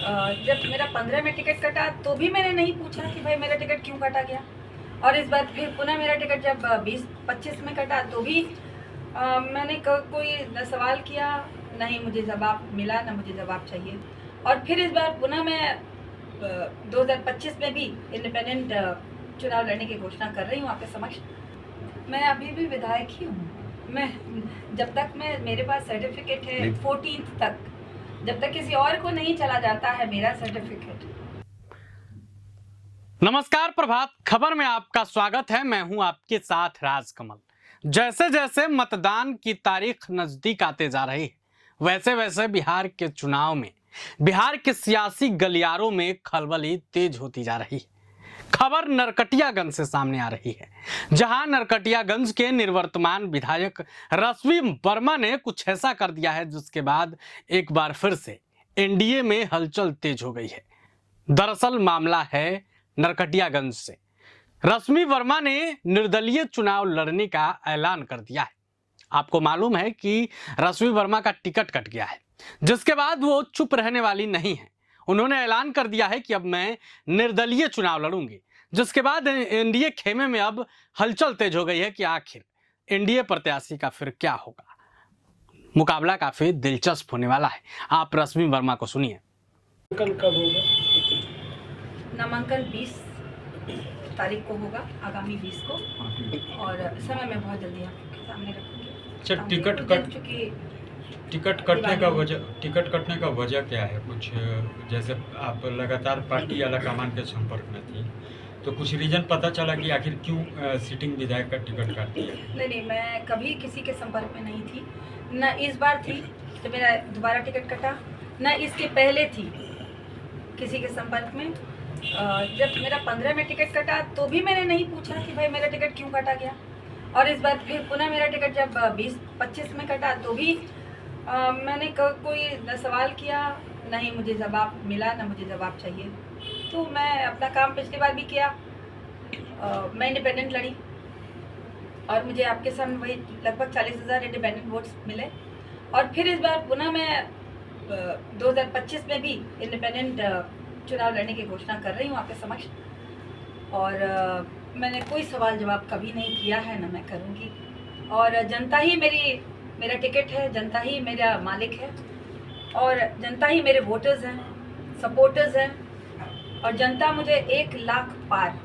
जब मेरा 15 में टिकट कटा तो भी मैंने नहीं पूछा कि भाई मेरा टिकट क्यों कटा गया। और इस बार फिर पुनः मेरा टिकट जब 20-25 में कटा तो भी मैंने कोई न सवाल किया, ना ही मुझे जवाब मिला, ना मुझे जवाब चाहिए। और फिर इस बार पुनः मैं 2025 में भी इंडिपेंडेंट चुनाव लड़ने की घोषणा कर रही हूँ आपके समक्ष। मैं अभी भी विधायक ही हूँ। मैं जब तक मेरे पास सर्टिफिकेट है 14th तक, जब तक किसी और को नहीं चला जाता है मेरा सर्टिफिकेट। नमस्कार, प्रभात खबर में आपका स्वागत है। मैं हूं आपके साथ राजकमल। जैसे जैसे मतदान की तारीख नजदीक आते जा रही है, वैसे वैसे बिहार के चुनाव में, बिहार के सियासी गलियारों में खलबली तेज होती जा रही है। खबर नरकटियागंज से सामने आ रही है, जहां नरकटियागंज के निवर्तमान विधायक रश्मि वर्मा ने कुछ ऐसा कर दिया है जिसके बाद एक बार फिर से एनडीए में हलचल तेज हो गई है। दरअसल मामला है नरकटियागंज से। रश्मि वर्मा ने निर्दलीय चुनाव लड़ने का ऐलान कर दिया है। आपको मालूम है कि रश्मि वर्मा का टिकट कट गया है, जिसके बाद वो चुप रहने वाली नहीं है। उन्होंने ऐलान कर दिया है कि अब मैं निर्दलीय चुनाव लड़ूंगी, जिसके बाद एनडीए खेमे में अब हलचल तेज हो गई है कि आखिर एनडीए प्रत्याशी का फिर क्या होगा। मुकाबला काफी दिलचस्प होने वाला है। आप रश्मि वर्मा को सुनिए। कल कब होगा? नामांकन 20 तारीख को होगा, आगामी 20 को, और समय मैं बहुत जल्दी आपके सामने रखूंगी। अच्छा, टिकट कटने का वजह क्या है? कुछ जैसे आप लगातार पार्टी आलाकमान के संपर्क में थी, तो कुछ रीजन पता चला कि आखिर क्यों सिटिंग विधायक का टिकट काट दिया? नहीं, मैं कभी किसी के संपर्क में नहीं थी। न इस बार थी जब मेरा दोबारा टिकट कटा, न इसके पहले थी किसी के संपर्क में। जब मेरा 15 में टिकट कटा तो भी मैंने नहीं पूछा कि भाई मेरा टिकट क्यों कटा गया। और इस बार फिर पुनः मेरा टिकट जब 20-25 में कटा तो भी मैंने कोई न सवाल किया, ना ही मुझे जवाब मिला, ना मुझे जवाब चाहिए। तो मैं अपना काम पिछली बार भी किया। मैं इंडिपेंडेंट लड़ी और मुझे आपके सामने वही लगभग 40,000 इंडिपेंडेंट वोट्स मिले। और फिर इस बार पुनः मैं 2025 में भी इंडिपेंडेंट चुनाव लड़ने की घोषणा कर रही हूँ आपके समक्ष। और मैंने कोई सवाल जवाब कभी नहीं किया है, ना मैं करूँगी। और जनता ही मेरा टिकट है, जनता ही मेरा मालिक है, और जनता ही मेरे वोटर्स हैं, सपोर्टर्स हैं। और जनता मुझे 1 लाख पार,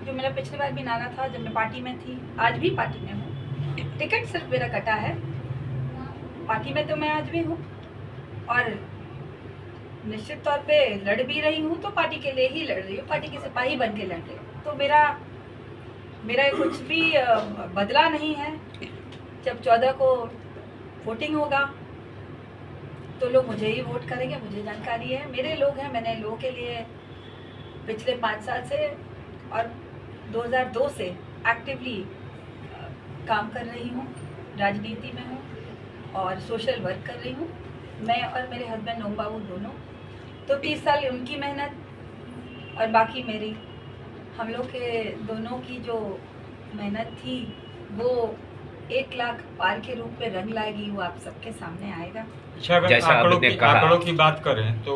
जो मेरा पिछली बार भी नारा था जब मैं पार्टी में थी, आज भी पार्टी में हूँ। टिकट सिर्फ मेरा कटा है, पार्टी में तो मैं आज भी हूँ, और निश्चित तौर पे लड़ भी रही हूँ तो पार्टी के लिए ही लड़ रही हूँ, पार्टी के सिपाही बन के लड़ रही हूँ। तो मेरा कुछ भी बदला नहीं है। जब 14 को वोटिंग होगा तो लोग मुझे ही वोट करेंगे, मुझे जानकारी है। मेरे लोग हैं, मैंने लोगों के लिए पिछले 5 साल से और 2002 से एक्टिवली काम कर रही हूँ, राजनीति में हूँ और सोशल वर्क कर रही हूँ। मैं और मेरे हस्बैंड ओम बाबू दोनों, तो 30 साल उनकी मेहनत और बाकी मेरी, हम लोग के दोनों की जो मेहनत थी वो 1 लाख पार के रूप में रंग लाएगी, वो आप सबके सामने आएगा। अच्छा, अगर आंकड़ों की बात करें तो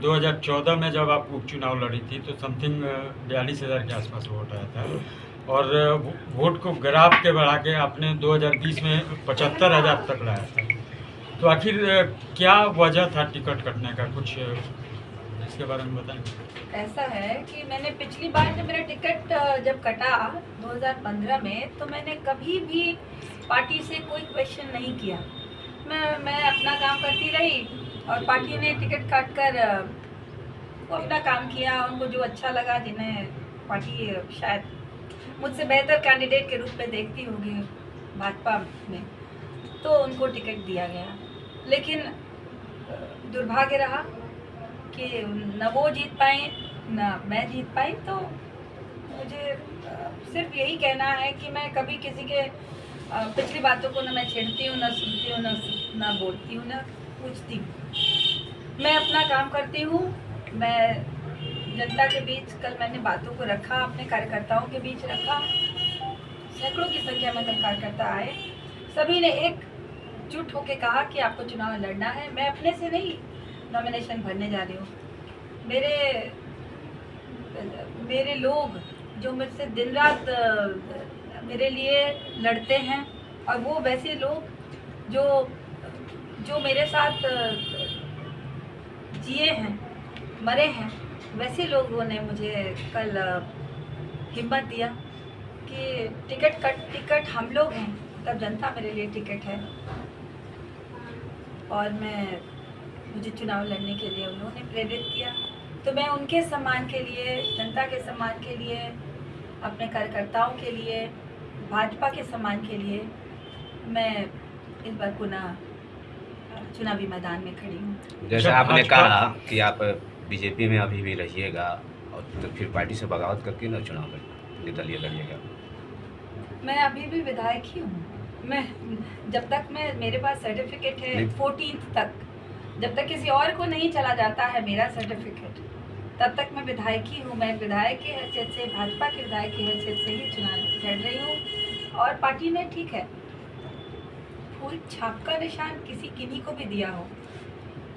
2014 में जब आप उपचुनाव लड़ी थी तो समथिंग 42,000 के आसपास वोट आया था, और वोट को ग्राफ के बढ़ा के आपने 2020 में 75,000 तक लाया था। तो आखिर क्या वजह था टिकट कटने का? कुछ इसके बारे में बताएं। ऐसा है कि मैंने पिछली बार जब मेरा टिकट जब कटा 2015 में, तो मैंने कभी भी पार्टी से कोई क्वेश्चन नहीं किया। मैं अपना काम करती रही और पार्टी ने टिकट काट कर वो अपना काम किया। उनको जो अच्छा लगा, जिन्हें पार्टी शायद मुझसे बेहतर कैंडिडेट के रूप में देखती होगी भाजपा में, तो उनको टिकट दिया गया। लेकिन दुर्भाग्य रहा कि न वो जीत पाए न मैं जीत पाई। तो मुझे सिर्फ यही कहना है कि मैं कभी किसी के पिछली बातों को न मैं छेड़ती हूँ, न सुनती हूँ, न बोलती हूँ, न पूछती हूँ। मैं अपना काम करती हूँ। मैं जनता के बीच, कल मैंने बातों को रखा, अपने कार्यकर्ताओं के बीच रखा। सैकड़ों की संख्या में कल कार्यकर्ता आए, सभी ने एकजुट होकर कहा कि आपको चुनाव लड़ना है। मैं अपने से नहीं नॉमिनेशन भरने जा रही हूँ, मेरे लोग जो मुझसे दिन रात मेरे लिए लड़ते हैं, और वो वैसे लोग जो मेरे साथ जिए हैं, मरे हैं, वैसे लोगों ने मुझे कल हिम्मत दिया कि टिकट हम लोग हैं, तब जनता मेरे लिए टिकट है। और मुझे चुनाव लड़ने के लिए उन्होंने प्रेरित किया, तो मैं उनके सम्मान के लिए, जनता के सम्मान के लिए, अपने कार्यकर्ताओं के लिए, भाजपा के सम्मान के लिए मैं इस बार पुनः चुनावी मैदान में खड़ी हूँ। जैसे आपने कहा कि आप बीजेपी में अभी भी रहिएगा और तो फिर पार्टी से बगावत करके ना चुनाव निर्दलीय लड़िएगा। मैं अभी भी विधायक ही हूँ। मैं जब तक मेरे पास सर्टिफिकेट है 14th तक, जब तक किसी और को नहीं चला जाता है मेरा सर्टिफिकेट, तब तक मैं विधायक ही हूँ। मैं विधायक की हैसियत से, भाजपा के विधायक की हैसियत से ही चुनाव लड़ रही हूँ। और पार्टी ने ठीक है फूल छाप का निशान किन्हीं को भी दिया हो,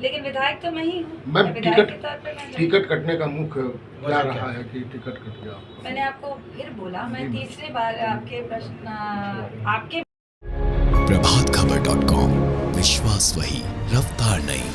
लेकिन विधायक तो मैं ही हूँ। मैं विधायक के तौर पर टिकट कटने का मुख्य क्या रहा है कि टिकट कट गया? मैंने आपको फिर बोला, मैं तीसरी बार आपके प्रश्न आपके प्रभातखबर.com, विश्वास वही, रफ्तार नहीं।